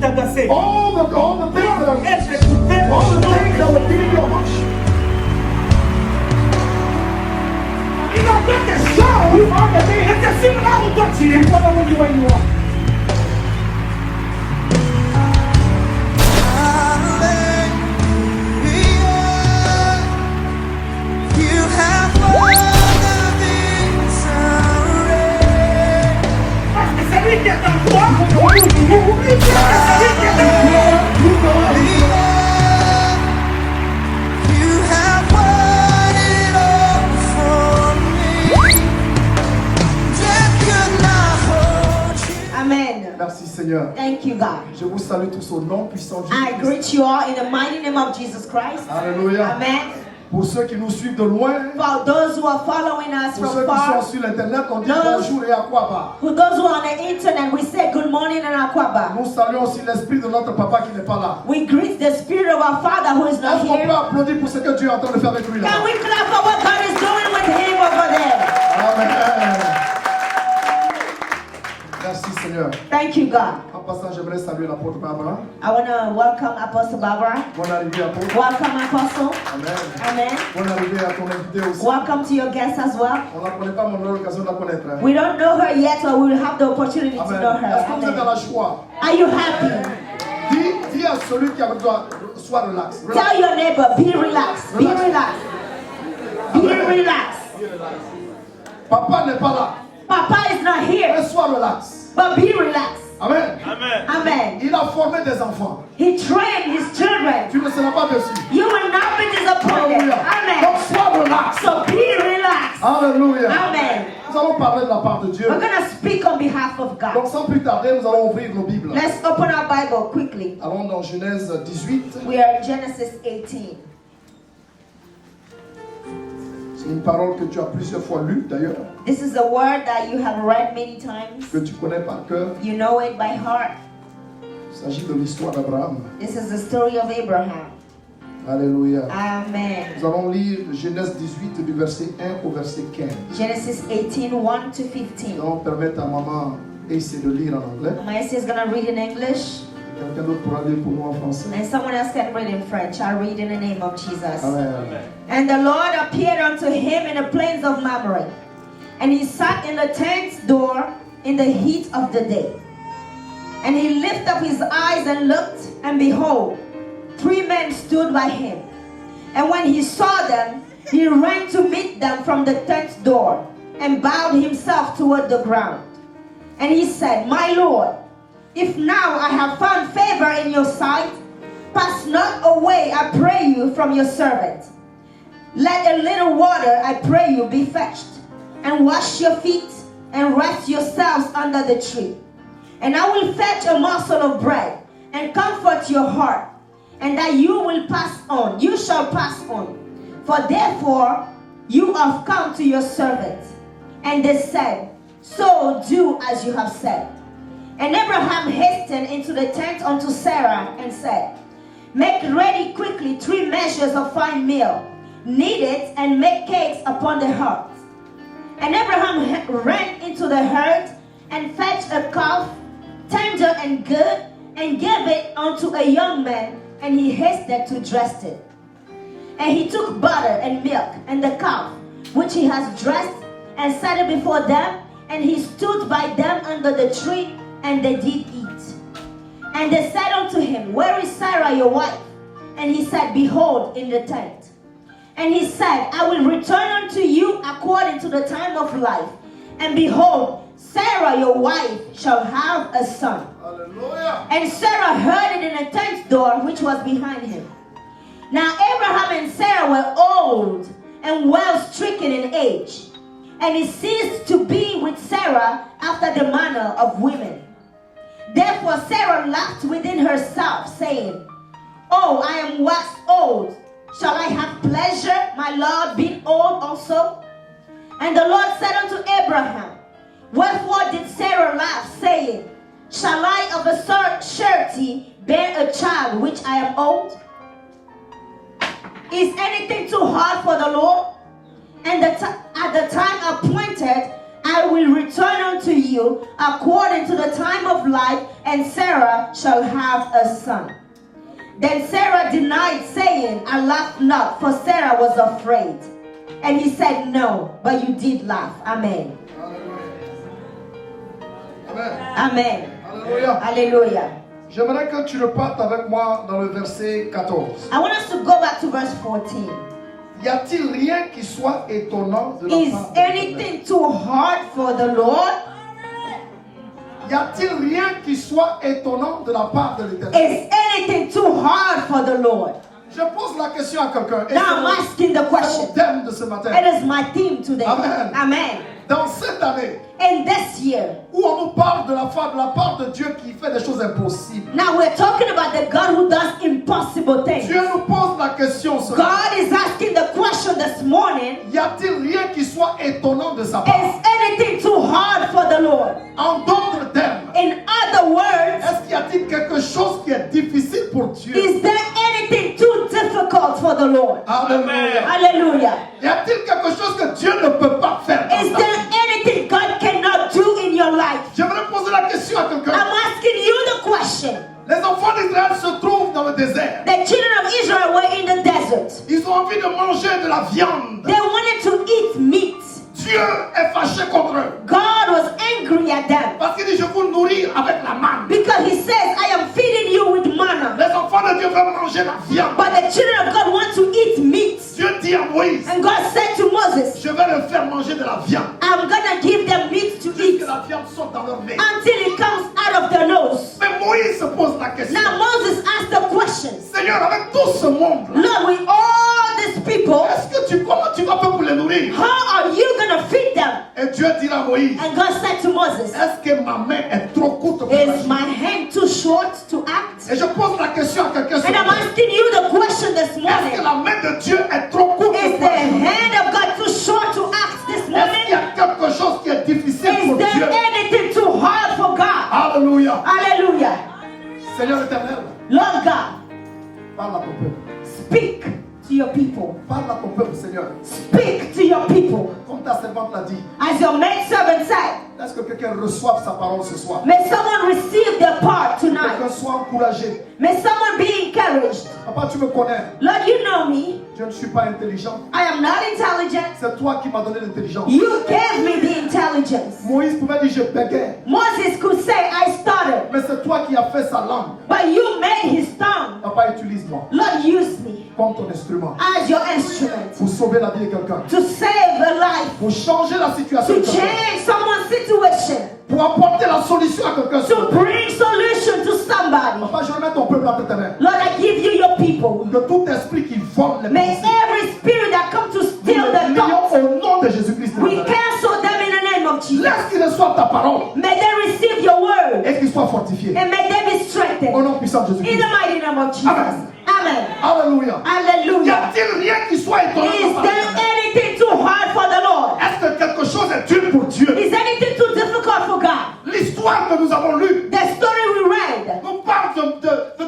t'agacer. All the things that are, Être écouté. all the things that were giving you a much. Il a fait des choses. You are the thing. Et c'est sur là où toi tu es. What I want you when you are. Parce que c'est lui qui est en toi. Oublie pas que c'est lui qui est en toi. Amen. Merci Seigneur. Thank you, God. Je vous salue tous au nom puissant de I Jésus. greet you all in the mighty name of Jesus Christ. Alléluia. Amen. Pour ceux qui nous suivent de loin, For those who are following us pour from ceux qui far, sont sur l'internet, on dit Those- bonjour et à quoi bas. who those who are on the internet, we say good morning and Akwaba. Nous saluons aussi l'esprit de notre papa qui n'est pas là. We greet the spirit of our Father who is not Est-ce qu'on peut here. applaudir pour ce que Dieu est en train de faire avec lui là? Can we clap for what God is doing with him over there? Amen. Merci Seigneur. Thank you, God. En passant, j'aimerais saluer l'apôtre Barbara. I want to welcome Apostle Barbara. Bonne arrivée apôtre. Welcome, Apostle. Amen. Amen. Bonne arrivée à ton invité aussi. Welcome to your guest as well. On ne la connaît pas, mais on a l'occasion de la connaître. Hein. We don't know her yet, but we will have the opportunity to Amen. know her. Est-ce que vous êtes dans Amen. la joie? Are you happy? Dis à celui qui est avec toi, sois relax. Tell your neighbor, be relaxed. Be relaxed. Be relaxed. Papa n'est pas là. Papa is not here, Mais sois relax. but be relaxed. Amen. Amen. Amen. Il a formé des enfants. He trained his children. Tu ne seras pas déçu. You will not be disappointed. Alléluia. Amen. Donc sois relax. So be relaxed. Alléluia. Amen. Nous allons parler de la part de Dieu. We're going to speak on behalf of Donc God. sans plus tarder, nous allons ouvrir nos Bibles. Let's open our Bible quickly. Allons dans Genèse 18. We are in Genesis 18. C'est une parole que tu as plusieurs fois lue d'ailleurs, This is a word that you have read many times. que tu connais par cœur. You know it by heart. Il s'agit de l'histoire d'Abraham. This is the story of Abraham. Alléluia. Amen. Nous allons lire Genèse 18 du verset 1 au verset 15. Genesis 18, 1 to 15. Donc permettre à maman essayer de lire en anglais. Maïs is going to read in English, Quelqu'un d'autre pourra lire pour nous en français. and someone else can read in French. I'll read in the name of Jesus. Amen. And the Lord appeared unto him in the plains of Mamre, and he sat in the tent's door in the heat of the day. And he lifted up his eyes and looked, and behold, 3 men stood by him. And when he saw them, he ran to meet them from the tent's door, and bowed himself toward the ground. And he said, My Lord, if now I have found favor in your sight, pass not away, I pray you, from your servant. Let a little water, I pray you, be fetched, and wash your feet, and rest yourselves under the tree. And I will fetch a morsel of bread, and comfort your heart, and that you will pass on, you shall pass on. For therefore you have come to your servant. And they said, So do as you have said. And Abraham hastened into the tent unto Sarah, and said, Make ready quickly 3 measures of fine meal, knead it, and make cakes upon the hearth. And Abraham ran into the herd, and fetched a calf, tender and good, and gave it unto a young man, and he hasted to dress it. And he took butter and milk, and the calf, which he has dressed, and set it before them, and he stood by them under the tree, and they did eat. And they said unto him, Where is Sarah your wife? And he said, Behold, in the tent. And he said, I will return unto you according to the time of life. And behold, Sarah your wife shall have a son. Hallelujah. And Sarah heard it in the tent door which was behind him. Now Abraham and Sarah were old and well stricken in age. And he ceased to be with Sarah after the manner of women. Therefore Sarah laughed within herself, saying, Oh, I am waxed old. Shall I have pleasure, my Lord, being old also? And the Lord said unto Abraham, Wherefore did Sarah laugh, saying, Shall I of a surety bear a child which I am old? Is anything too hard for the Lord? And at the time appointed, I will return unto you according to the time of life, and Sarah shall have a son. Then Sarah denied, saying, I laughed not, for Sarah was afraid. And he said, no, but you did laugh. Amen. Amen. Amen. Alléluia. Hallelujah. J'aimerais que tu repartes avec moi dans le verset 14. I want us to go back to verse 14. Y a-t-il rien qui soit étonnant de la Is part de l'Éternel? anything too hard for the Lord? Y a-t-il rien qui soit étonnant de la part de l'Éternel? Is anything too hard for the Lord? Je pose la question à quelqu'un. Et Now c'est I'm mon- asking the c'est mon question. thème de ce matin. It is my theme today. Amen. Amen. Dans cette année In this year, où on nous parle de la part de Dieu qui fait des choses impossibles, now we're talking about the God who does impossible things. Dieu nous pose la question ce matin. God is asking the question this morning, Y a-t-il rien qui soit étonnant de sa part? is anything too hard for the Lord? En d'autres termes, In other words, est-ce qu'il y a-t-il quelque chose qui est difficile pour Dieu? is there anything too difficult for the Lord? Alléluia. Hallelujah. Y a-t-il quelque chose que Dieu ne peut pas faire dans Is sa there vie? anything God cannot do in your life? J'aimerais poser la question à quelqu'un. I'm asking you the question. Les enfants d'Israël se trouvent dans le désert. The children of Israel were in the desert. Ils ont envie de manger de la viande. They wanted to eat meat. Dieu est fâché contre eux. God was angry at them Parce qu'il dit, je vous nourrir avec la manne. because he says, I am feeding you with manna. Les enfants de Dieu veulent manger la viande. But the children of God want to eat meat. Dieu dit à Moïse, And God said to Moses, je vais leur faire manger de la viande. I'm going to give them meat to Jusqu'à ce eat que la viande sorte dans leur nez. until it comes out of their nose. Mais Moïse se pose la question. Now Moses asked the question, Seigneur, avec tout ce monde, Lord, with all these people, comment tu vas faire pour les nourrir? how are you going to feed them? Et Dieu dit à Moïse, And God said to Moses, est-ce que ma main est trop courte pour is agir? my hand too short to act? Et je pose la question à quelqu'un ce And I'm matin. asking you the question this Est-ce que morning. la main de Dieu est trop courte Is pour the agir? hand of God too short to act this Est-ce qu'il morning? y a quelque chose qui est difficile Is pour Dieu? there anything too hard for God? Alléluia. Hallelujah. Seigneur éternel, Lord God, parle à ton peuple. speak to your people. Parle à ton peuple, Seigneur. Speak to your people. Comme ta servante l'a dit, As your maidservant said, est-ce que quelqu'un reçoive sa parole ce soir? may someone receive their part tonight. Quelqu'un soit encouragé. May someone be encouraged. Papa, tu me connais. Lord, you know me. Je ne suis pas intelligent. I am not intelligent. C'est toi qui m'as donné l'intelligence. You gave me the intelligence. Moïse pouvait dire, je bégayais. Moses could say, I stuttered. Mais c'est toi qui as fait sa langue. But you made his tongue. Papa, utilise-moi Lord, use me comme ton instrument as your instrument pour sauver la vie de quelqu'un. to save a life, Pour changer la situation to de quelqu'un. change someone's situation, Pour apporter la solution à quelqu'un. to bring solution to somebody. Papa, je remets ton peuple à tes mains. Lord, I give you your people. Que tout esprit qui vole les May pensées, every spirit that comes to nous steal les the plions thoughts, au nom de Jésus-Christ. de we Nazareth. cancel them in the name of Jesus. Laisse qu'ils reçoivent ta parole May they receive your word et qu'ils soient fortifiés. and may they be Au strengthened nom puissant de in Jésus-Christ. the mighty name of Jesus. Amen. Amen. Alléluia. Y Hallelujah. a-t-il rien qui soit étonnant Is dans there ta vie? anything too hard for the Lord? Est-ce que quelque chose est dur pour Dieu? Is anything too difficult for God? L'histoire que nous avons lue The story we read nous parle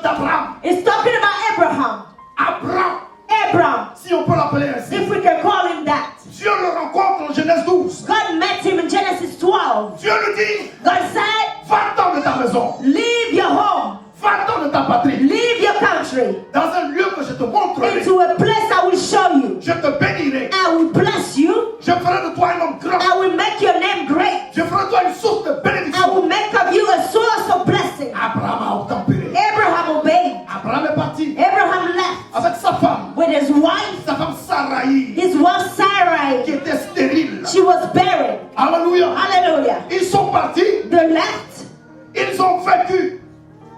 d'Abraham. is talking about Abraham. Abraham, Abraham, si on peut l'appeler ainsi. if we can call him that. Dieu le rencontre en Genèse 12. God met him in Genesis 12. Dieu lui dit, God said, va-t'en de ta maison, leave your home, va-t'en de ta patrie, leave your country, dans un lieu que je te montrerai. into a place I will show you. Je te bénirai. I will bless you. Je ferai de toi un homme grand. I will make your name great. Je ferai de toi une source de I bénédiction. will make of you a source of blessing. Abraham a obtempéré. Abraham obeyed. Abraham est parti Abraham left avec sa femme, with his wife, sa femme Sarai, his wife Sarai. qui était stérile. She was buried. Alléluia. Hallelujah. Ils sont partis, They left. ils ont vécu.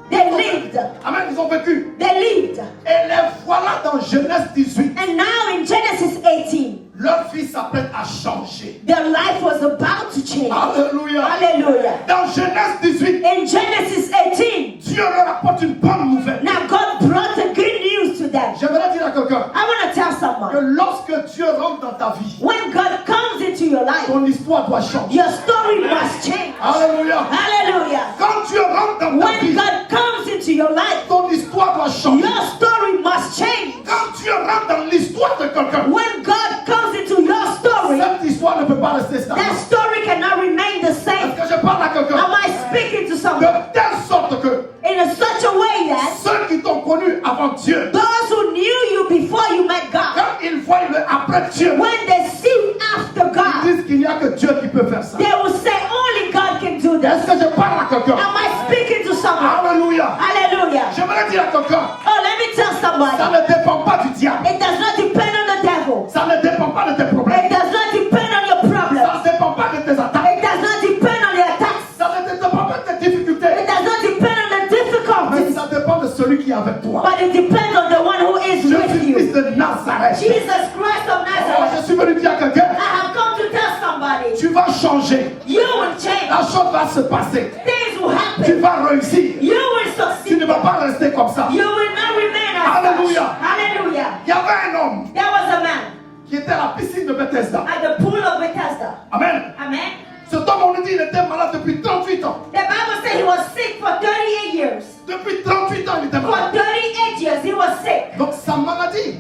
They lived. Amen, ils ont vécu. They lived. Et les voilà dans Genèse 18. And now in Genesis 18, Leur vie s'apprête à changer. their life was about to change. Alléluia. Hallelujah. Dans Genèse 18, In Genesis 18, Dieu leur apporte une bonne nouvelle. now God brought the good news to them. J'aimerais dire à quelqu'un I want to tell que someone, lorsque Dieu rentre dans ta vie, when God comes into your life, ton histoire doit changer. your story must change. Alléluia. Hallelujah. Quand Dieu rentre dans ta When vie, God comes into your life, ton histoire doit changer. your story must change. Quand Dieu rentre dans l'histoire de quelqu'un, When God comes into your story, cette histoire ne peut pas rester stable. that story cannot remain the same. Est-ce que je parle à quelqu'un? Am I speaking to De someone? telle sorte avant Dieu, those who knew you before you met God, quand ils voient le après Dieu, when they see you after ils God, disent qu'il n'y a que Dieu qui peut faire ça. they will say only God can do Est-ce this. que je parle à quelqu'un? Am I speaking to someone? Alléluia. Hallelujah. J'aimerais dire à quelqu'un, Oh, let me tell ça somebody. ne dépend pas du diable. It does not depend on the devil. Ça ne dépend pas de tes problèmes. It does not depend on your Ça problems. ne dépend pas de tes attaques. It does not depend on the attacks. Ça ne dépend pas de tes difficultés. It does not depend on the Mais difficulties. ça dépend de celui qui est avec toi. But it depends on the one who is with Jésus-Christ you. de Nazareth. Jesus Christ of Oh, Nazareth. je suis venu dire à quelqu'un, I have come to tell somebody. tu vas changer. You will change. La chose va se passer. Things will Tu happen. vas réussir. You will Tu succeed. ne vas pas rester comme ça. You will not remain as such. Hallelujah. Hallelujah. Il y avait un homme There was a man qui était à la piscine de Bethesda. at the pool of Bethesda. Amen. Amen. Cet homme, on nous dit, il était malade depuis 38 ans. The Bible said he was sick for 38 years. Depuis 38 ans, il était For malade. 38 years he was sick. Donc sa maladie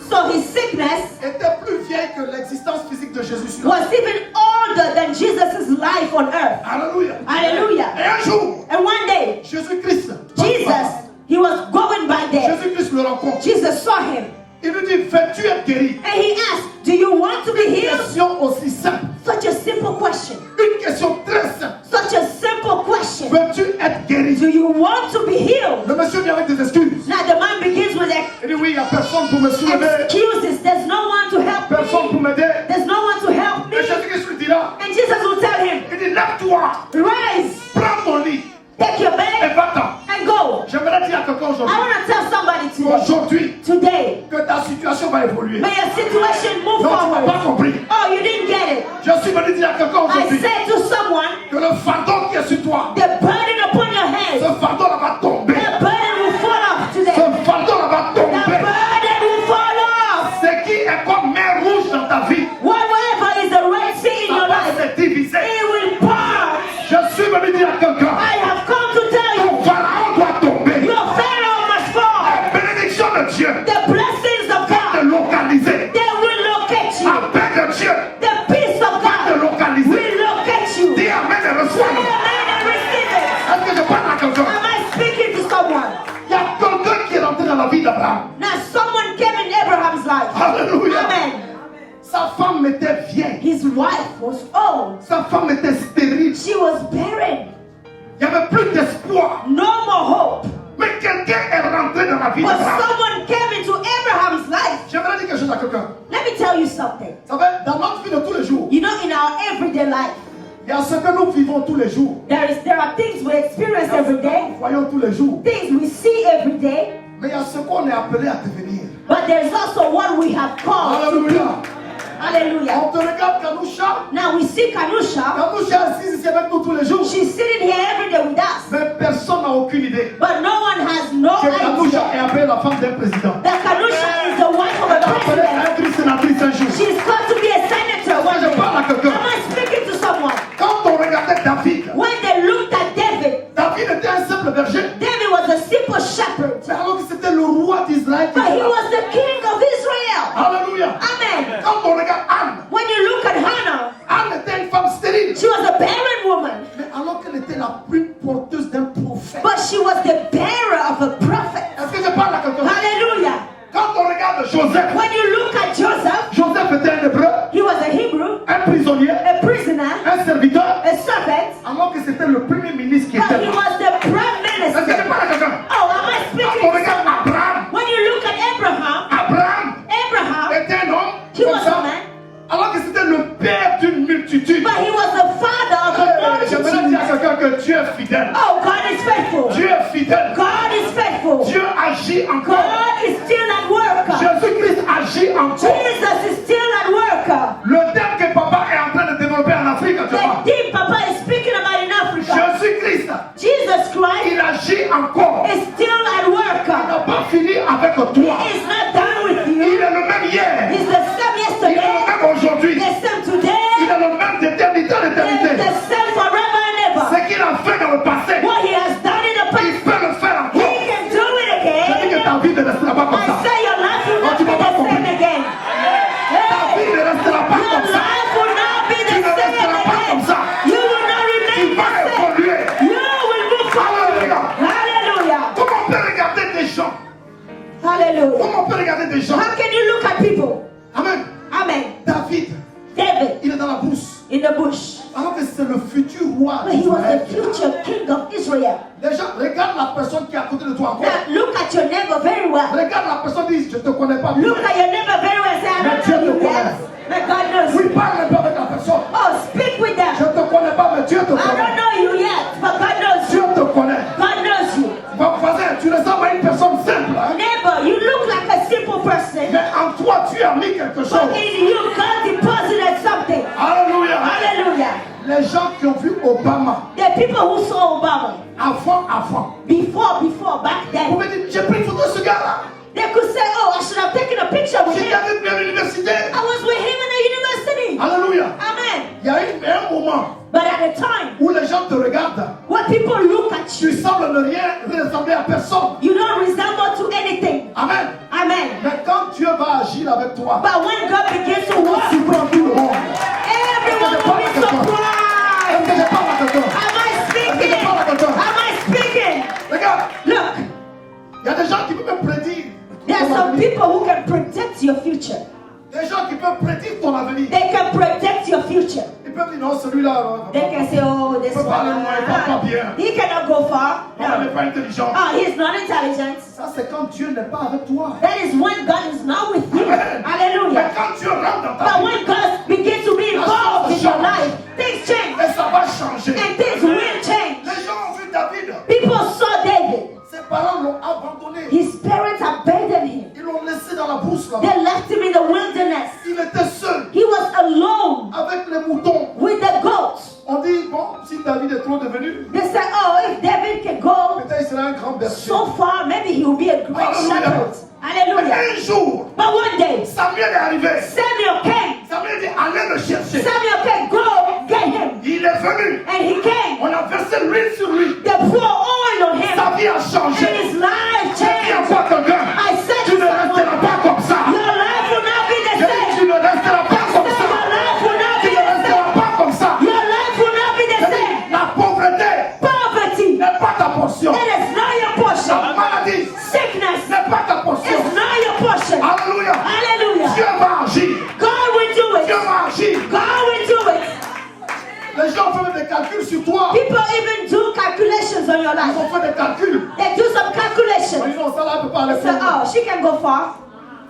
So his sickness était plus vieille que l'existence physique de Jésus sur la terre. was even older than Jesus' life on earth. Alléluia. Hallelujah. Et un jour, And one day, Jésus-Christ, Jesus, he was going by there. Jésus-Christ le rencontre. Jesus saw him. Il lui dit, veux-tu être guéri? And he asked, do you want to be Une healed? question aussi simple. Such a simple question. Une question très simple. Such a simple question. Veux-tu être guéri? Do you want to be healed? Le monsieur vient avec des excuses. Now the man begins with Il dit, oui, il n'y a personne pour me soulever. excuses. There's no one to help Personne pour me. m'aider. There's no one to help Et me. Jésus-Christ lui dira, And Jesus will tell him, il dit, lève-toi, rise, prends ton lit take your et bed va-t'en. and go. J'aimerais dire à quelqu'un I aujourd'hui, want to tell somebody today, aujourd'hui, que ta situation va évoluer. may your situation move Non, tu n'as pas forward. compris. Oh, you didn't get it. Je suis venu dire à quelqu'un I aujourd'hui said to someone, que le fardeau qui est sur toi, the burden upon your ce head, fardeau-là va tomber. the burden will fall off Ce today. fardeau-là va The tomber. burden will fall off. Ce qui est comme mer rouge dans ta vie, Whatever is the Red Sea in ça your va life, se diviser. it will part. Je suis venu dire à quelqu'un, I have come to tell you, ton pharaon doit tomber. your Pharaoh must fall. La bénédiction de Dieu The blessings of va te God, localiser. they will locate you. La paix de Dieu The peace of va te God localiser. will locate you. Dis amen et reçois-le. Amen and receive it. Est-ce que je parle à quelqu'un? Am I speaking to someone? Il y a quelqu'un qui est rentré dans la vie d'Abraham. Now someone came in Abraham's life. Alléluia. Amen. Sa femme était vieille. His wife was old. Sa femme était stérile. She was barren. Il n'y avait plus d'espoir. No more hope. Mais quelqu'un est rentré dans la vie But d'Abraham. someone came into Abraham's life. J'aimerais dire quelque chose à quelqu'un. Let me tell you something. Vous savez, dans notre vie de tous les jours, You know, in our everyday life, il y a ce que nous vivons tous les jours. there are things we experience every day, Nous voyons tous les jours. things we see every day, Mais il y a ce qu'on est appelé à devenir. but there's also what we have called to be. Alléluia. Hallelujah. On te regarde Kanusha. Now we see Kanusha. Kanusha est assise ici avec nous tous les jours. She's sitting here every day with us, Mais personne n'a aucune idée but no one has no que Kanusha idea est appelée la femme d'un président. that Kanusha is the wife of a Elle est appelée president. à être sénatrice un jour. She's got to be a senator one Je day. parle à quelqu'un. Am I speaking to someone? Quand on regardait David, When they looked at David, David était un simple berger. David was a simple shepherd, Mais alors que c'était le roi d'Israël qui but était he là. was the king of Israel. Alléluia. Amen. Quand on regarde Anne, When you look at Hannah, Anne était une femme stérile. she was a barren woman, Mais alors qu'elle était la plus porteuse d'un prophète. but she was the bearer of a prophet. Est-ce que je parle à quelqu'un? Hallelujah. Quand on regarde Joseph, When you look at Joseph, Joseph était un hébreu, he was a Hebrew, un prisonnier, a prisoner, un serviteur, a servant, alors que c'était le premier ministre qui but était he là. was the prime Est-ce que je minister. parle à quelqu'un? Oh, am I Quand speaking on to regarde someone? Abraham, When you look at Abraham, Abraham était un homme he comme was a ça, man, alors que c'était le père d'une multitude. but he was the father of a J'aimerais dire à multitude. quelqu'un que Dieu est fidèle. Oh, God is faithful. Dieu est fidèle. God is faithful. Dieu agit encore. God is still at work. Jésus-Christ agit encore. Jesus is still at work. Le thème que papa est en train de développer en Afrique The actuellement. thing Papa is speaking about in Africa, Jésus-Christ, Jesus Christ il agit encore. is still at Il work. n'a pas fini avec toi. He's not done with Il you. est le même hier. He's the same Il est yesterday, le même aujourd'hui. the same Il today, est le même d'éternité en and éternité. the same forever and ever. Ce qu'il a fait dans le passé, What he has done in the il past, peut le faire he encore. can do it Je dis que again. ta vie ne restera pas comme I ça. say your life will Oh, not tu be m'as pas the same compris. again. Ta vie ne restera pas Your comme ça. life will not be the Tu ne same resteras pas comme ça. again. You will not Tu remain vas the same. évoluer. You will move forward. Alléluia. Hallelujah. Comment on peut regarder des gens in the bush. Alors que c'est le futur roi But he was the d'Israël. future king of Israel. Les gens, regarde la personne qui est à côté de toi encore. Now look at your neighbor very well. Regarde la personne et dis, je te connais pas bien. Look at your neighbor very well and say, I Mais don't Dieu know te you connaît. yet. But God knows Oui, you. parle un peu avec la personne. Oh, speak with Je them. te connais pas, mais Dieu te I don't connaît. know you yet, but God knows Dieu you. te connaît. God knows you. Mon voisin, tu ressembles à une personne simple. Hein? Neighbor, you look like a simple person. Mais en toi, tu as mis quelque chose. But in you, God deposited something. Alléluia. Hallelujah. Les gens qui ont vu Obama The people who saw Obama avant, before, back vous then, pouvez dire, j'ai pris une photo de ce gars-là. they could say, oh, I should have taken a picture with J'étais him. avec lui à l'université. I was with him in the university. Alléluia. Amen. Il y a eu un moment But at the time, où les gens te regardent. when people look at Tu you, sembles ne rien ressembler à personne. you don't resemble to anything. Amen. Amen. Mais quand Dieu va agir avec toi, But when God begins to work, tu prends tout le monde. everyone will be Est-ce que surprised. je parle à quelqu'un? Am I Est-ce que speaking? je parle à quelqu'un? Am I speaking? Regarde, Look, il y a des gens qui peuvent prédire there are ton some avenir. people who can protect your future. Des gens qui peuvent prédire ton avenir. They can protect your future. Ils peuvent dire non, celui-là, They can say, oh, this Faut pas aller one, loin, il parle pas bien. he cannot go far. non, il n'est No. pas intelligent. Oh, he's not intelligent. Ça, c'est quand Dieu n'est pas avec toi. That is when God is not with you. Amen. Mais Hallelujah. quand Dieu rentre dans ta But vie, when God begins to be involved in your life, things change et ça va changer. and things will change. Les gens ont vu David. People saw David. Ses parents l'ont abandonné. His parents abandoned him. Ils l'ont laissé dans la brousse là. They left him in the wilderness. Il était seul He was alone avec les moutons. with the goats. On dit, bon, si David est trop devenu, They said, oh, if David can go peut-être il sera un grand berger. so far, maybe he will be a great Hallelujah. shepherd. Mais Hallelujah. un jour, But one day, Samuel est arrivé. Samuel came. Samuel dit, allez le chercher. Samuel can go get him. Il est venu. And he came. On a versé l'huile sur lui. They pour oil on him. Sa vie a And changé. his life Dis à changed. quoi quelqu'un? I said Tu to ne resteras someone, pas comme ça. your life will not be the J'ai dit, same. tu ne resteras pas comme Your ça. life will not Tu be ne the resteras same. pas comme ça. Your life will not be the J'ai dit, same. la pauvreté Poverty, n'est pas ta portion. it is not your La portion. maladie Sickness n'est pas ta portion. is not your portion. Alléluia. Hallelujah. Dieu va agir. God will do Dieu it. va agir. God will do it. Les gens font des calculs sur toi. People even do calculations on your Ils life. ont fait des calculs. They do some On dit calculations. non, ça là, elle peut pas aller So, plus loin. oh, she can go far.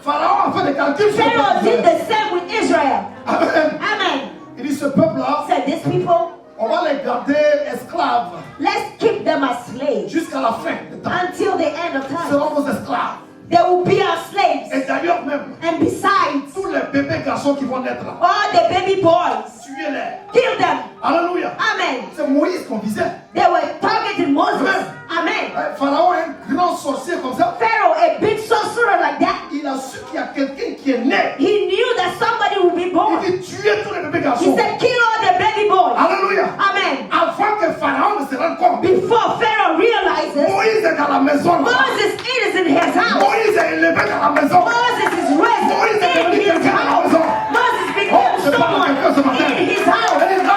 Pharaon a fait des calculs sur le Pharaoh did peuple. the same with Israel. Amen. Amen. Il dit, ce peuple-là, Said these people, on va les garder esclaves let's keep them as slaves jusqu'à la fin des temps. until the end of Ils time. seront vos esclaves. They will be our slaves. Et d'ailleurs même, And besides, tous les bébés garçons qui vont naître là, all the baby boys, tuez-les. kill them. Alléluia. Amen. C'est Moïse qu'on visait. They were targeting Moses. Amen. Pharaon est un grand sorcier comme ça. Pharaoh, a big sorcerer like that, Il a su qu'il y a quelqu'un qui est né. he knew that somebody would be born. Il dit tuez tous les bébés He garçons. said, kill all the baby boys. Alléluia. Amen. Avant que Pharaon ne se rende compte, Before Pharaoh realizes, Moïse est dans la maison. là. Moses is in his house. Moïse est élevé dans la maison. Moses is raised Moïse est in devenu his quelqu'un dans la house. maison. Moses Oh, became je parle à quelqu'un ce someone matin. in his house. Elle dit là.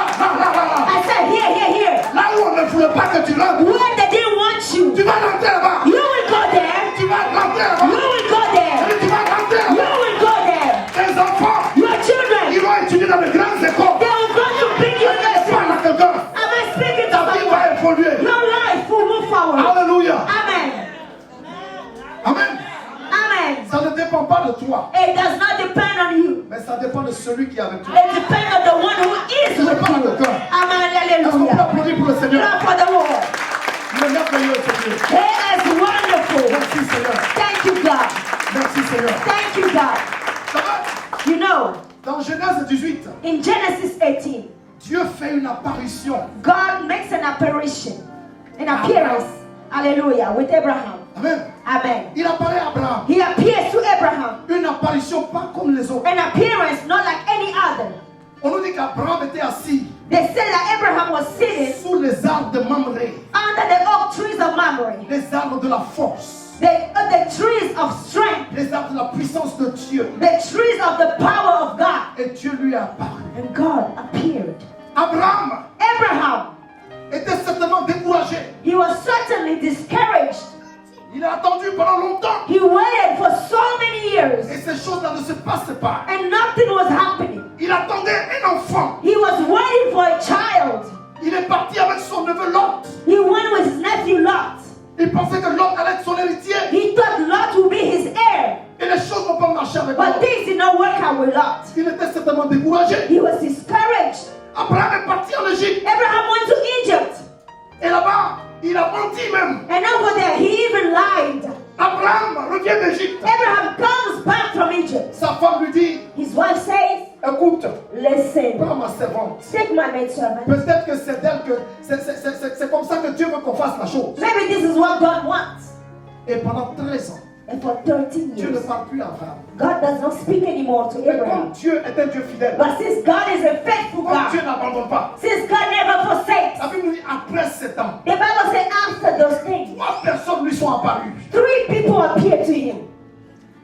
I said, here. Là où on ne voulait pas que tu rentres, Where they didn't want you, tu vas rentrer là-bas. you will go there. Tu vas rentrer You là-bas. will go there. Elle dit, tu vas rentrer You là-bas. will go there. Tes enfants, Your children, ils vont étudier dans les grandes écoles. they will go to big Tu universities. parles à quelqu'un. Am I speaking to Ta vie someone? va évoluer. Your life will move forward. Alléluia. Amen. Amen. Amen. Ça ne dépend pas de toi, It does not depend on you. mais ça dépend de celui qui est avec toi. It depends on the one who is Ça with dépend de you. quelqu'un. Amen. Est-ce qu'on peut Hallelujah. applaudir pour le Seigneur? Clap for the Lord. Le merveilleux Seigneur. He is wonderful. Merci Seigneur. Thank you, God. Merci Seigneur. Thank you, God. Ça va? You know, Dans Genèse 18, in Genesis 18, Dieu fait une apparition. God makes an apparition, an appearance, hallelujah, with Abraham. Amen. Amen. Il apparaît à Abraham. He appears to Abraham, Une apparition pas comme les autres. an appearance not like any other. On nous dit qu'Abraham était assis They say that Abraham was sitting sous les arbres de Mamré, under the oak trees of Mamre, les arbres de la force, the trees of strength, les arbres de la puissance de Dieu. the trees of the power of God. Et Dieu lui a apparu. And God appeared. Abraham Abraham, était certainement découragé. he was certainly discouraged. Il a attendu pendant longtemps. He waited for so many Et years ces choses-là ne se passaient pas. and nothing was happening. Il attendait un enfant. He was Abraham est parti en Égypte. Abraham went to Egypt. Et là-bas, il a menti même. And over there, he even lied. Abraham revient d'Égypte. Abraham comes back from Egypt. Sa femme lui dit, His wife says, écoute, listen, prends ma servante. take my maidservant. Peut-être que c'est d'elle que c'est comme ça que Dieu veut qu'on fasse la chose. Maybe this is what God wants. Et pendant 13 ans, And for 13 Dieu ne years, parle plus à Abraham. God does not speak anymore to Mais comme Abraham. Dieu est un Dieu fidèle, But since God is a faithful comme Dieu God, n'abandonne pas, since God never forsakes, la Bible nous dit après 7 ans, the Bible says after those things, 3 personnes lui sont apparues. 3 people appeared to him.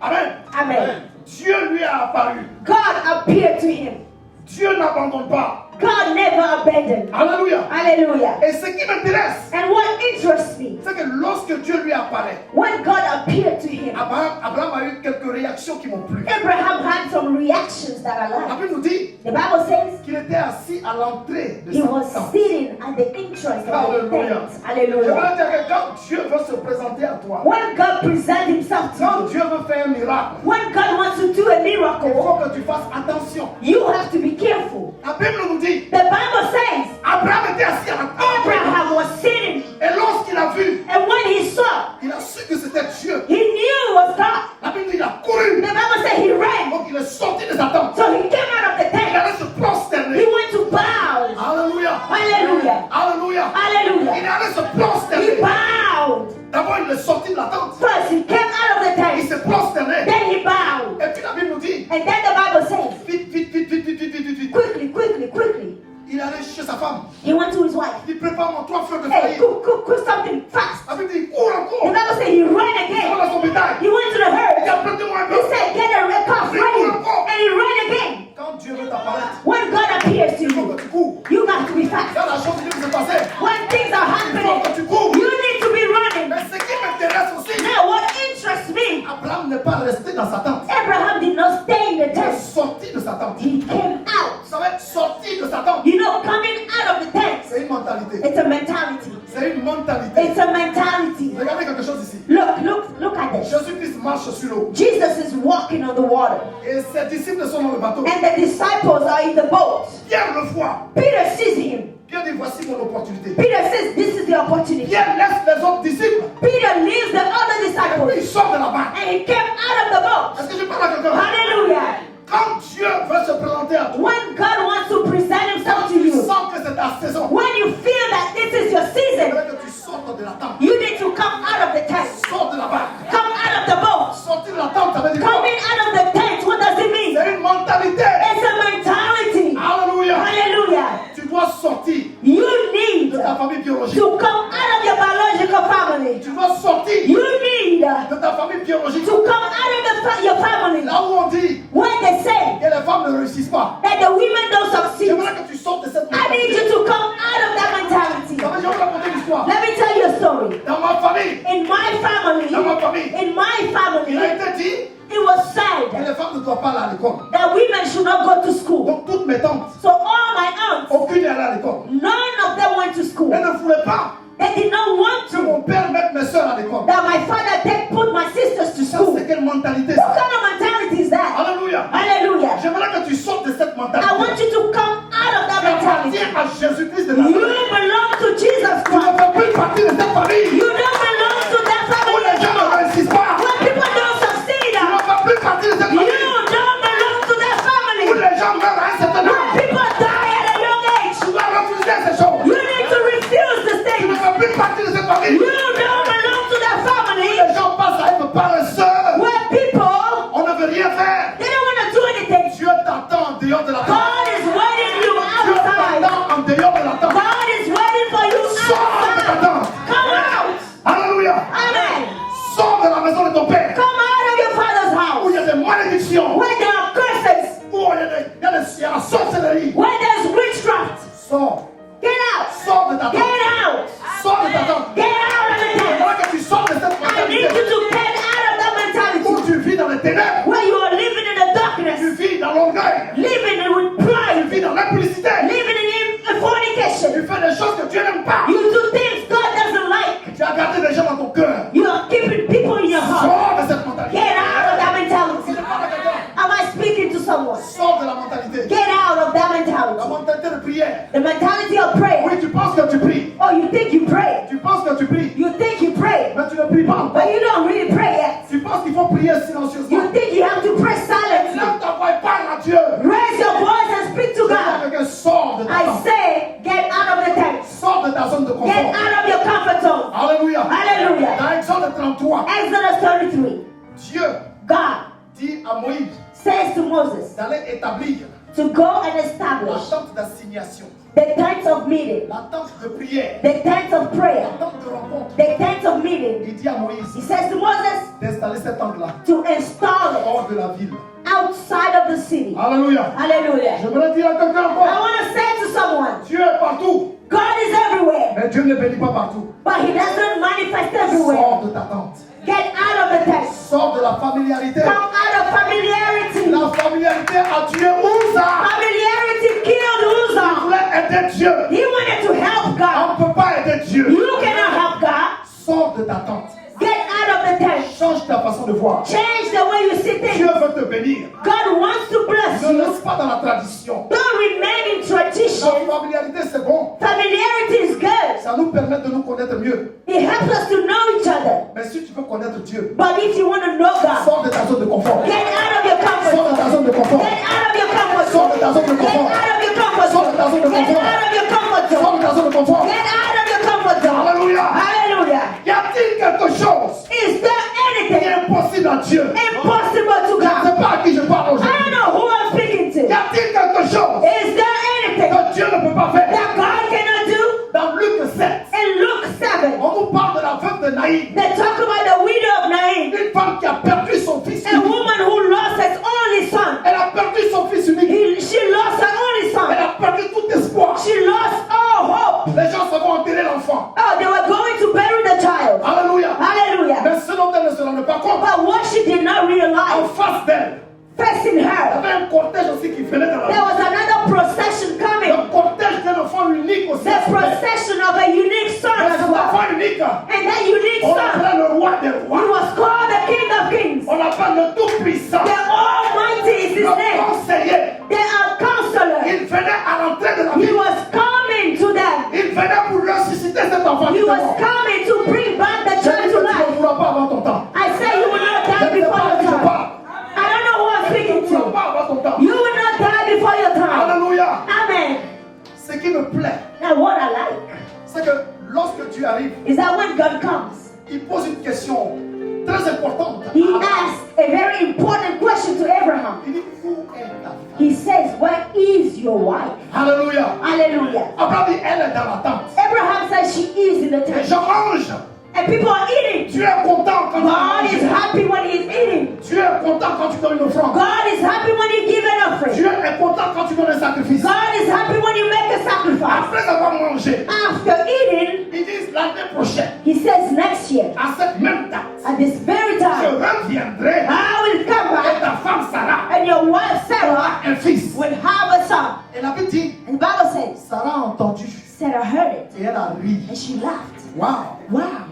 Amen. Amen. Dieu lui a apparu. God appeared to him. Dieu n'abandonne pas. God never abandoned. Alléluia. Hallelujah. Et ce qui m'intéresse, And what interests me, c'est que lorsque Dieu lui apparaît, when God appeared to him, Abraham a eu quelques réactions qui m'ont plu. Abraham had some reactions that I La like. Bible nous dit The Bible says qu'il était assis à l'entrée de he sa was tente. sitting at the entrance of the Hallelujah. tent. Je Hallelujah. voudrais dire que quand Dieu veut se présenter à toi, When God presents himself to quand you, Dieu veut faire un miracle, when God wants to do a il miracle, faut que tu fasses attention. you have to be careful. La Bible nous dit, The Bible says Abraham était assis à la tente. Abraham was sitting, Et lorsqu'il a vu, and when he saw, il a su que c'était Dieu. he knew it was God. La Bible dit, il a couru. The Bible says he ran. Donc il est sorti de sa tente. So he came out of the Il tent. allait se He prosterner. went to bow. Alléluia. Hallelujah. Alléluia. Il Hallelujah. allait se He prosterner. bowed. D'abord, il est sorti de la tente. First, he came out of the Il tent. s'est prosterné. Then he bowed. Et puis la Bible nous dit, And then the Bible says, vite, vite, vite, vite, vite, vite, vite, vite. quickly, quickly, quickly, Il allait chez sa femme. he went to his wife. Il dit, prépare-moi 3 fleurs de Hey, farine. cook something fast. La Bible dit, cours The encore. Bible says he ran Il va again. dans son bétail. He went to the Il herd. dit, apprêtez-moi un He peu. said, get a calf ready. And he ran again. Quand Dieu veut t'apparaître, When God appears to il faut you, que tu cours. you got to be fast. Quand la chose qui s'est passée, When things are il faut happening, que tu cours. you need to be running. Mais ce qui m'intéresse aussi, Now, what interests me, Abraham n'est pas resté dans sa tente. Abraham did not stay in the Il est tent. sorti de sa tente. He came out. Ça va être sorti de sa tente. You know, coming out of the tent, C'est une mentalité. it's a mentality. C'est une mentalité. It's a mentality. Regardez quelque chose ici. Look at this. Jésus-Christ marche sur l'eau. Jesus is walking on the water, Et ses disciples sont dans le bateau. and the disciples are in the boat. Pierre le voit. Peter sees him. Pierre dit, voici mon opportunité. Peter says, this is the opportunity. Pierre laisse les autres disciples. Peter leaves the other Et puis il disciples, sort de la barque. and he came out of the boat. Est-ce que je parle à quelqu'un? Hallelujah. Quand Dieu veut se présenter à toi, When God wants to present himself to tu you, sens que c'est ta saison. when you feel that this is your Il season, faudrait que tu sortes de la tente. you need to come out of the tent. Sors de la barque. Come out of the boat. Sortir de la tente, ça veut dire quoi? Coming out of the tent, what does it mean? C'est une mentalité. It's a mentality. Alléluia. Hallelujah. Tu dois sortir You need de ta famille biologique. to come out of your biological family. Tu dois sortir You need de ta famille biologique. to come out of your family. Là où on dit When they say que les femmes ne réussissent pas. that the women don't succeed, J'aimerais que tu sortes de cette I need mentalité. you to come out of that mentality. Ça veut dire, je vais vous raconter l'histoire. Let me tell you a story. Dans ma famille, In my family, dans ma famille, in my il a family, été dit it was que said les femmes ne doivent pas aller à l'école. that women should not go to school. Donc toutes mes tantes, So all my aunts, aucune n'est allée à l'école. none of them went to school. Elles ne voulaient pas They did not want que to. mon père mette mes soeurs à l'école. That my father take put my sisters to Ça, school. c'est quelle mentalité What ça? kind of mentality is that? Alléluia. Hallelujah. J'aimerais que tu sortes de cette I mentalité. want you to come out of that Tu mentality. appartiens à Jésus-Christ de You Nazareth. belong to Jesus Tu ne Christ. fais plus partie de cette famille You don't belong to that où family les gens ne anymore. réussissent pas. When people don't succeed, Tu ne fais plus partie de cette you famille don't belong to that où family. les gens meurent à un certain When âge. people die at a young age, Tu dois refuser ces choses. you need to refuse the Tu ne things. fais plus partie de cette famille You don't belong to that family où les gens passent à être paresseux. where people, On ne veut rien faire. they don't want to do anything. Dieu t'attend en dehors de la tente. God is waiting you Dieu outside. t'attend en dehors de la tente. God is waiting for you Sors de ta outside. tente. Come out. Alléluia. Amen. Sors de la maison de ton père Come out of your father's où il y house. a des malédictions, Where there are curses. où il y a la sorcellerie. Where there's witchcraft. Sors. Get out. Sors de ta Get tente. out. Sors de ta tente. Get out of the tent. J'aimerais que tu sors de cette I need mentalité you to get out of that où mentality. tu vis dans les ténèbres, Where you are living in the tu darkness. vis dans l'orgueil, Living with tu pride. vis dans l'impudicité, Living in fornication. tu fais des choses que Dieu n'aime pas. You do things God doesn't like. Tu as gardé des gens dans ton cœur. You are keeping people in your heart. Sors de cette mentalité. Get out of that Si mentality. je parle à quelqu'un, Am I speaking to someone? sors de la mentalité. Get out of that mentality. mentality. mentalité de prière. The mentality of prayer. Oui, tu penses que tu pries. Oh, you think you pray. Tu penses que tu pries. You think you pray. Mais tu ne pries pas. But you don't really pray yet. Tu penses qu'il faut prier silencieusement. You think you have to pray silently. Lève ta voix et parle à Dieu. Raise your voice and speak to God. Quelqu'un sort de ta I tente. say, get out of the tent. Sors de ta zone de Get confort. out of your comfort zone. Alléluia. Hallelujah. Dans Exode 33, Exodus 33. Dieu God dit à Moïse says to Moses d'aller établir to go and la establish tente d'assignation, the tents of meeting, la tente de prière, the tents of prayer, la tente de rencontre. the tents of meeting. Il dit à He Moïse says to Moses d'installer cette tente-là to install it hors de la ville. outside of the city. Alléluia. Hallelujah. J'aimerais dire à quelqu'un I encore, want to say to someone, Dieu est partout, God is everywhere, mais Dieu ne bénit pas partout. but He doesn't manifest everywhere. Sors de ta tente. Get out of the tent. Sors de la familiarité. Come out of familiarity. La familiarité a tué Uza. Familiarity killed Il Uzzah. voulait aider Dieu. He wanted to help God. On ne peut pas aider Dieu. You cannot help God. Sors de ta tente. Get out of the tent. Change ta façon de voir. Change the way you see Dieu things. veut te bénir. God wants to bless Ne you. laisse pas dans la tradition. Don't remain in tradition. La familiarité, c'est bon. Familiarity is good. Ça nous permet de nous connaître mieux. It helps us to know each other. Mais si tu veux connaître Dieu, But if you want to know God, sors de ta zone de confort. get out of your comfort Sors de ta zone. zone de confort. Get out of your comfort Sors zone. de ta zone de Get confort. out of your comfort Sors de ta zone de zone. Get confort. out of your comfort Sors zone. de ta zone de confort. Get out of your comfort zone. Alléluia. Hallelujah. Y a-t-il quelque chose Is there qui est anything impossible à Dieu? impossible to Je ne God? sais pas à qui je parle I aujourd'hui. don't know who I'm speaking Y to. a-t-il quelque chose Is there anything que Dieu ne peut pas faire? that God cannot do? Dans Luc 7, In Luke 7, on nous parle de la veuve de Naïm, they talk about the widow of Nain, une femme qui a perdu son fils a unique. woman who lost her only son. Elle a perdu son fils unique. She lost her only Elle son. a perdu tout espoir. She lost all hope. Les gens se vont enterrer l'enfant. Oh, they were going to bury the child. Alléluia. Hallelujah. Mais ce dont elle ne se rendait pas compte, But what she did not en realize, face d'elle, facing il y her, avait un cortège aussi qui venait de la there ville. was another procession coming. Le cortège d'un enfant unique aussi. The procession of a unique son Mais as cet well. enfant unique, And that unique on son, l'appelait le roi des he rois. was called the King of Kings. On l'appelle le tout-puissant. The Almighty is his Le name. conseiller. The counselor. Il venait à l'entrée de la He ville. was coming to them. Il venait pour ressusciter cet enfant. He qui était was mort. coming to bring back the Je dis child que to tu ne life. mourras pas avant ton temps. I say you will not Je die ne sais before pas à your qui je time. parle. I don't know who I'm Tu speaking ne mourras to. pas avant ton temps. You will not die before your time. Alléluia. Amen. Ce qui me plaît, Now what I like c'est que lorsque Dieu arrive, is that when God comes, il pose une question très importante. He asks a very important question to Abraham. Il dit, où est ta femme? He says, where is your wife? Alléluia. Hallelujah. Abraham dit, elle est dans la tente. Abraham says she is in the Les tent. gens mangent. And people are eating. Tu es content quand tu God is manges. happy when He's eating. Tu es content quand tu donnes une offrande. God is happy when you give an offering. Dieu est content quand tu donnes un sacrifice. God is happy when you make a sacrifice. Après avoir mangé, After eating, ils disent l'année prochaine, He says next year, à cette même date, at this very je time, reviendrai I will come et back ta femme Sarah and your wife Sarah un fils. will have a son. Et la Bible dit, And the Bible says, Sarah a entendu Sarah heard it et elle a ri. and she laughed. Wow. Wow.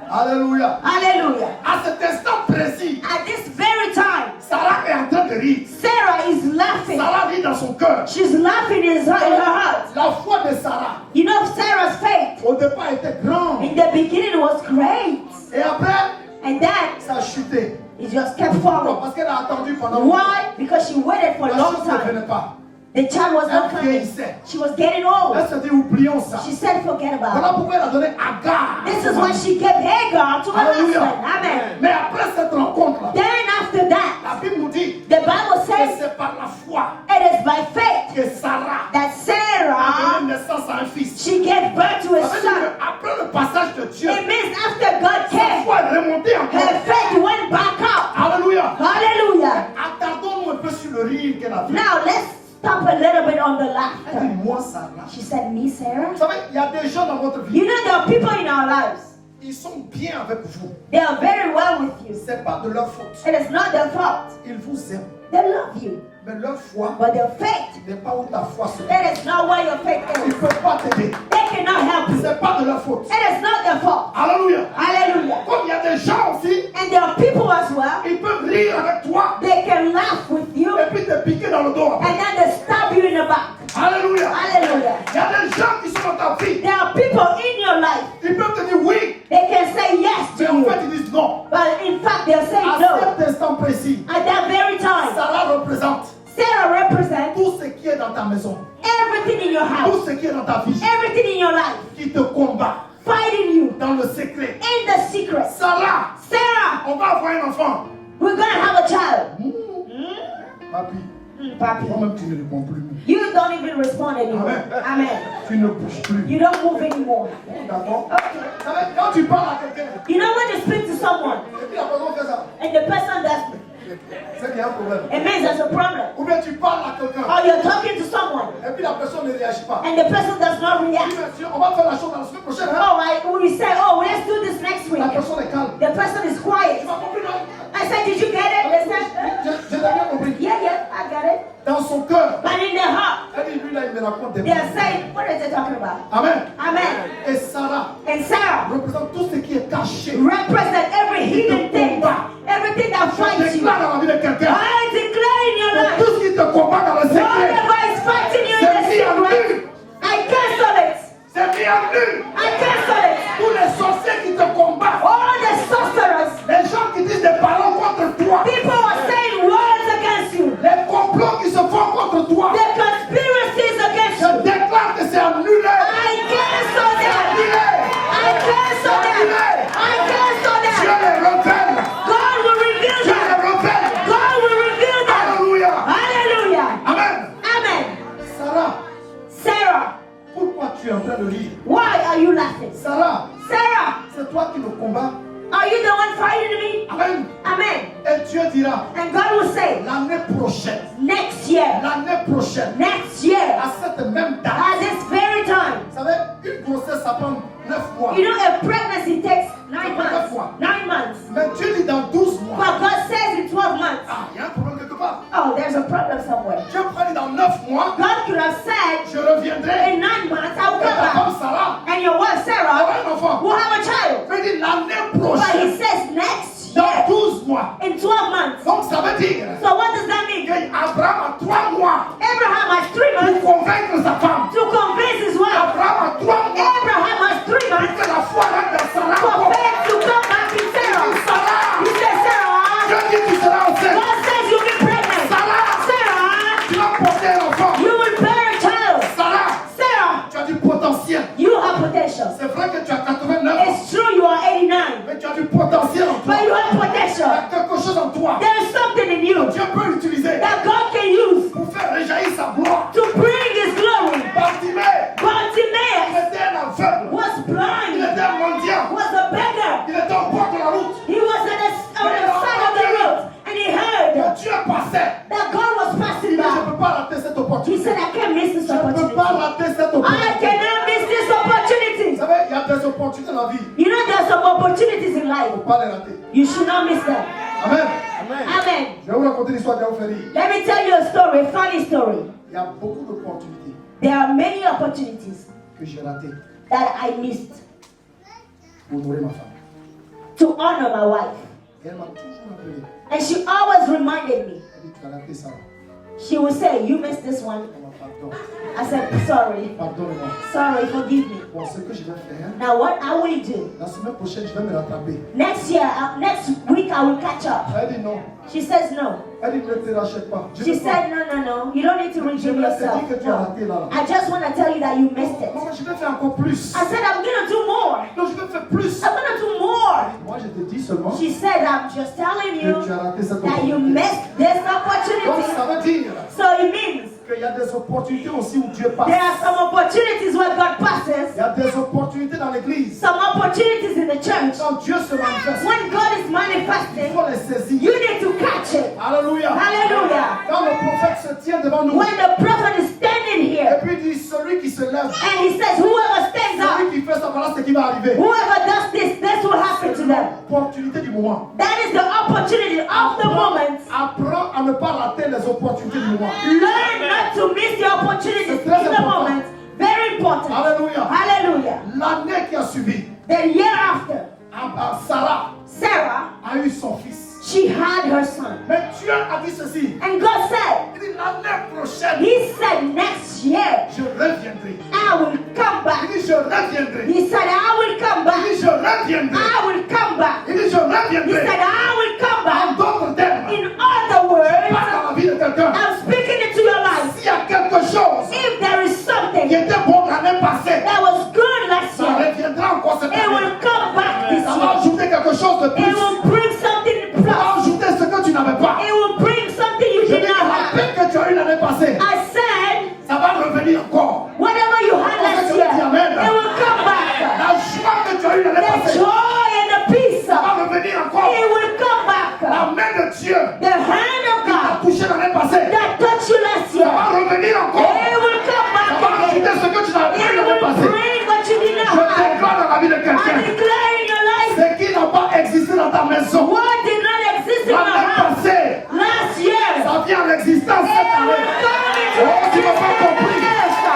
Alléluia. Hallelujah. À cet instant précis, At this very time, Sarah est en train de rire. Sarah is laughing. Sarah rit dans son cœur. She's laughing in her heart. La foi de Sarah, You know, Sarah's faith au départ, était grande. in the beginning was great. Et après, And then ça a chuté. it just kept Pourquoi? falling. Parce qu'elle a attendu pendant longtemps. Why? Because she waited for a La long chose ne time. venait pas. The child was not Elle coming. vieillissait. She was getting old. Elle s'est dit, oublions ça. She said, forget about Voilà it. pourquoi elle a donné Agar. This is when she gave Hagar to her Alléluia. husband. Amen. Mais après cette rencontre-là, Then after that, la Bible nous dit the Bible que says c'est par la foi it is by faith que Sarah that a Sarah, donné naissance à un fils. she gave birth to a Ça veut dire son. qu'après le passage de Dieu, It means after God sa came, foi est remontée her encore. faith went back up. Alléluia. Hallelujah. Attardons-nous un peu sur le rire qu'elle a fait. Now let's stop a little bit on the Elle laughter. dit, moi, Sarah. She said, me, Sarah? Vous savez, il y a des gens dans votre vie, You know, there are people in our lives. ils sont bien avec vous. They are very well with you. Ce n'est pas de leur faute. It is not their fault. Ils vous aiment. They love you. Mais leur foi But their faith, n'est pas où ta foi se trouve. that is not where your faith Ils ne is. peuvent pas t'aider. They cannot help Ce you. n'est pas de leur faute. It is not their fault. Alléluia. Hallelujah. Comme il y a des gens aussi, And there are people as well. ils peuvent rire avec toi They can laugh with you et puis te piquer dans le dos. and then they stab you in the back. Alléluia. in your house, tout ce qui est dans ta vie, everything in your life, qui te combat fighting you dans le secret. in the secret. Sarah, Sarah, on va avoir un enfant. we're gonna have a child. Papi, Papi, toi-même tu ne réponds plus. you don't even respond anymore. Amen. Amen. Tu ne bouges plus. You don't move anymore. D'accord? Okay. Vous savez, quand tu parles à quelqu'un, You know when you speak to someone et puis la personne fait ça, and the person does, c'est qu'il y a un problème. it means there's a problem. Ou bien tu parles à quelqu'un, Or you're talking to someone et puis la personne ne réagit pas. and the person does not Oui, react. monsieur, on va faire la chose la semaine prochaine. Hein? Oh, we say, oh, let's do this next week. La personne est calme. The person is Tu quiet. m'as compris, non? I said, did you get it? They said, Je l'ai bien compris. yeah, I got it. Dans son cœur, But in their heart, elle dit, lui là, il me raconte des they are saying, what are they talking about? Amen. Amen. Et Sarah And Sarah représente tout ce qui est caché. represent every hidden thing, everything that Je fights you. déclare dans la vie de quelqu'un I declare in your que life, tout ce qui te combat dans le secret, whatever is fighting you in c'est the mis en secret, nu. I cancel it. C'est mis en nu. I cancel it. Tous les sorciers qui te combattent, All the sorcerers, les gens qui disent des paroles contre toi, people are saying words against you. les complots qui se font contre toi, The conspiracies against je you. déclare que c'est annulé. I cancel them. Annulé. I cancel them. I cancel Dieu them. les révèle. God will reveal Dieu them. les révèle. God will reveal them. Alléluia. Hallelujah. Amen. Amen. Sarah, Sarah, pourquoi tu es en train de rire? why are you laughing? Sarah, Sarah, c'est toi qui me combats. are you the one fighting me? Amen. Amen. Et Dieu dira, And God will say, l'année prochaine, next year, next year, à cette même date, at this very time. vous savez, une grossesse, ça prend 9 mois. You know, a pregnancy takes 9 9 months. mois. 9 months. Mais Dieu dit dans 12 mois. But God says in 12 months. Ah, il y a un problème quelque part. Oh, there's a problem somewhere. Dieu prend dans 9 mois, God could have said, je reviendrai. in 9 months, I will Et come ta back. femme Sarah And your wife, Sarah, aura un enfant. will have a child. Il dit l'année But he prochaine, says next dans year, 12 mois. in 12 months. Donc ça veut dire So what does that mean? qu'Abraham a 3 mois Abraham has 3 pour months convaincre sa femme. to convince his wife. Abraham a 3 mois Abraham has 3 pour months que la foi rentre dans Sarah. for faith to come back in Sarah. Sarah, He says, Sarah, Dieu dit tu seras enceinte. God says you'll be pregnant. Sarah, Sarah, tu vas porter un enfant. you will bear a child. Sarah, Sarah, tu as du potentiel. you have potential. C'est vrai que tu as 89 ans, It's true you are 89, mais tu as du potentiel en toi. but you have Il y potential. a quelque chose en toi. There is something in you Dieu peut l'utiliser that God can use pour faire réjaillir sa gloire. to bring His glory. Bartimée, il Bartimaeus était un aveugle. was Il blind, était un mendiant. was a beggar. Il était au bord de la route. He was on the side of the road, and he heard Que Dieu passait. that God was passing Il dit, je ne by. peux pas rater cette He opportunité. said, I can't miss this Je ne peux opportunity. pas rater cette I opportunité. cannot miss this Vous opportunity. savez, il y a des opportunités dans la vie. You know, there's some opportunities in Il ne life. faut pas les rater. You should not miss them. Amen. Amen. Je vais vous raconter l'histoire qui va vous faire rire. Let me tell you a story, a funny story. Il y a beaucoup d'opportunités There are many opportunities que j'ai ratées that I missed pour honorer ma femme. to honor my wife. Et elle m'a toujours appelé. And she always reminded me. Elle dit, tu as raté ça. She would say, you missed this one. Elle m'a pardon. I said, sorry. Pardonne-moi. Sorry, forgive me. Bon, ce que je vais faire, Now what I will do, la semaine prochaine, je vais me rattraper. next week I will catch up. Elle dit non. She says no. Elle dit ne te rachète pas. Je She veux pas. said, no, you don't need to redeem yourself. No. I just want to tell you that you missed it. Maman, je vais faire encore plus. I said, I'm going to do more. Non, je vais faire plus. I'm going to do more. Moi, je te dis seulement She said, I'm just telling que you tu as raté cette that you opportunité. missed this Donc, opportunity. ça veut dire So it means qu'il y a des opportunités aussi où Dieu passe. there are some opportunities where God Il passes, y a des opportunités dans l'église. some opportunities in the church. Quand Dieu se manifeste, When God is il manifesting, faut les saisir. you need to catch it. Alléluia. Hallelujah. Quand le prophète se tient devant nous, When the prophet is standing et here puis il dit celui qui se lève, and he says, whoever stands up, celui qui fait ça, voilà ce qui va arriver. whoever does this will happen to them. L'opportunité du moment. That is the opportunity of the moment. Apprends à ne pas rater les opportunités du moment. Learn not to miss the opportunities in the moment. Very important. Alléluia. Hallelujah. L'année qui a suivi, The year after, Sarah Sarah, a eu son fils. she had her son. Mais Dieu a dit ceci. And God said, Il dit l'année prochaine, He said next year, je reviendrai. I will come Il back. dit je reviendrai. He said, I will come Il back. dit je reviendrai. I will come back. Il dit je He reviendrai. said, I will come En back. d'autres termes, In other words, pas dans la vie de quelqu'un. I'm speaking into your life. S'il y a quelque chose If there is something qui était bon l'année passée, that was good last ça year, reviendra encore cette it année. will come back this Ça va year. ajouter quelque chose de It plus. will bring something Ça va plus. ajouter ce que tu n'avais pas. It will bring something you Je did dis que not la have. paix que tu as eu l'année passée, I said, ça va revenir encore. whatever you had last year, it will come back. La joie que tu as eu l'année The passée, joy and the peace, ça va revenir encore. it will come back. La main de Dieu The hand of qui t'a God touché l'année passée, that touched you last ça year, va revenir encore. it will come Ça back va ajouter again. ce que tu n'avais pas eu It l'année will passée. bring what you did Je not have. déclare dans la vie de I quelqu'un, declare in your life, ce qui n'a pas existé dans ta maison, what did not exist in your l'année house passée, last year, ça vient en existence it cette will année. come into Oh, tu n'as pas compris.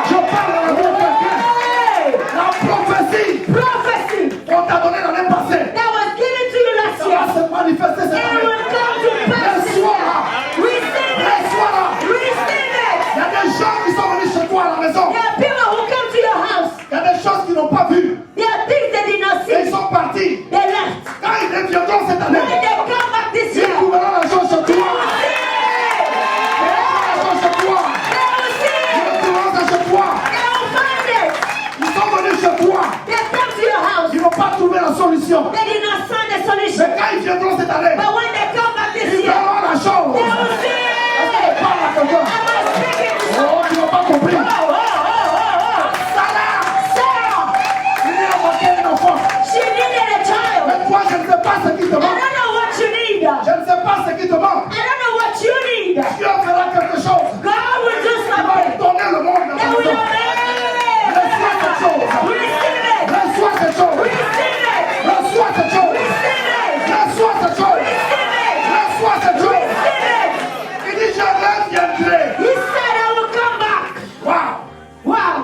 Je parle dans la vie de quelqu'un. Hey! La prophétie Prophecy qu'on t'a donnée l'année passée, that was given to you last ça year, va se manifester cette it année. will come to pass this year. Receive it. Reçois-la. Receive it. Il y a des gens qui sont venus chez toi à la maison. There are people who come to your house. Il y a des choses qu'ils n'ont pas vues. There are things they did not Et ils see. sont partis. They left. Quand ils reviendront cette When année, they come back this ils year, trouveront la chose chez toi. they La chose chez toi. will see Ils it. trouveront ça chez toi. They will find it. Ils sont venus chez toi. They come to your house. Ils n'ont pas trouvé la solution. They did not find the Mais solution. quand ils viendront cette année, But when they come back this ils year, verront la chose. they will see it. Parle à quelqu'un. Am I speaking to Oh, someone? tu n'as pas compris. Sarah, Il y a manqué un enfant. she needed a child. Mais toi, je ne sais pas ce qui te I manque. don't know what you need. Je ne sais pas ce qui te manque. I don't know what you need. Dieu fera quelque chose. God will do Il va something. donner le monde dans ta That will maison. Reçois cette chose. receive it. Reçois cette chose. Receive it. Reçois cette chose. Receive it. Reçois cette chose. Receive it. Reçois cette chose. Receive it. Il dit, je reviendrai. He said, I will come back. Wow. Wow.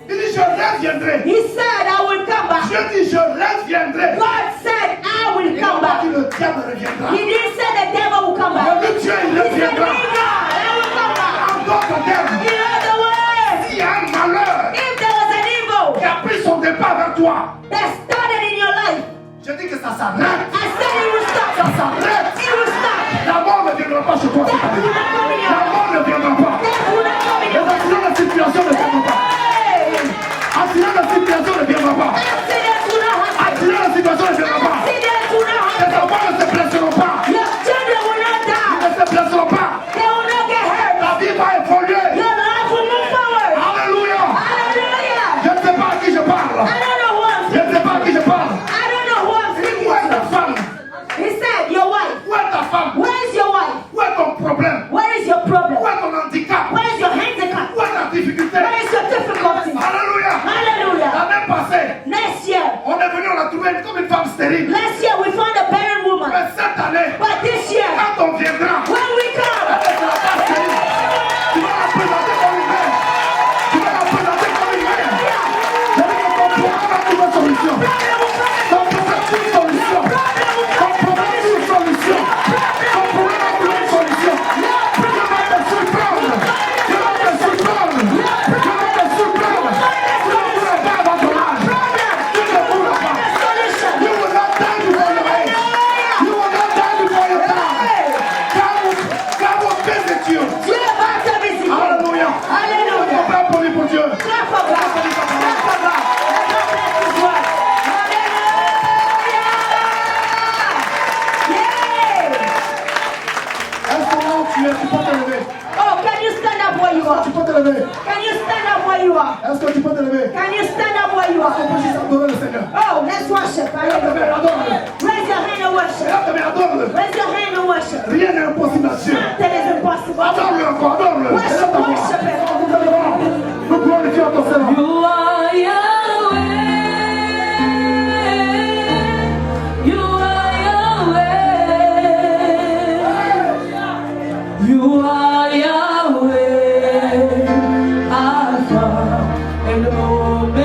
Il dit, je reviendrai. He said, I will come back. Dieu dit, je reviendrai. God said, I will Il come n'a pas back. dit le diable reviendra. He didn't say the devil will come Mais back. le Dieu, il He said, me, reviendra. God, I will come back. En d'autres termes, In other words, s'il y a un malheur if there was an evil qui a pris son départ vers toi, that started in your life, je dis que ça s'arrête. I said it will Ça stop. s'arrête. It will stop. La mort ne viendra pas chez toi cette Death will année. not come in your La house. mort ne viendra pas. Death will not come in Les your house. accidents de situation ne viendront pas. Hey! Accident de situation ne viendra pas. Accidents will not happen. Accident de situation ne viendra pas. Accidents will not Les happen. enfants ne se blesseront pas. Your children will not Ils die. ne se blesseront pas. They will not get hurt. La vie va évoluer. Your life will move forward. Alléluia. Hallelujah. Je ne sais pas à qui je parle. I don't know who I'm Je ne sais pas à qui je parle. I don't know who I'm Il dit, speaking où est ta to. femme? He said, your wife. Où est ta femme? Where is your wife? Où est ton problème? Where is your problem? Où est ton handicap? Where is your handicap? Où est ta difficulté? Where is your difficulty? Alléluia. Hallelujah. L'année passée, Next year, on est venu, on a trouvé comme une femme stérile. last year we found a barren woman. Mais cette année, But this year, quand on viendra, when we come, elle ne sera pas stérile. Tu vas la présenter comme une mère. Tu vas la présenter comme une mère. Je dis que ton problème va trouver solution. Ton problème trouve solution. Ton problème trouve solution. Ton problème va trouver solution. Dieu va te surprendre. Dieu va te surprendre. Dieu va te surprendre. Tu ne pourras pas avoir ton âge. Tu ne pourras pas. You will not die before your age. You will not die before your time. God will visit you. Dieu va te visiter. Alléluia. Hallelujah. On peut applaudir pour Dieu. Clap for God. Clap for God. God bless His word. Hallelujah. Yay. Est-ce que là où tu es, tu peux te lever? Oh, can you stand up where you are? Tu peux te lever. Can you stand up where you are? Est-ce que tu peux te lever? Can you stand up where you On are? peut juste adorer le Seigneur. Oh, let's worship. Hallelujah. Adore-le. Raise your hand and worship. Adore-le. Raise your hand and worship. Rien n'est impossible à Dieu. Nothing is impossible. Adore-le encore, adore-le. Worship, worship Him. Nous glorifions ton Seigneur. You are Yahweh. You are Yahweh. You are Yahweh. Alpha and Omega.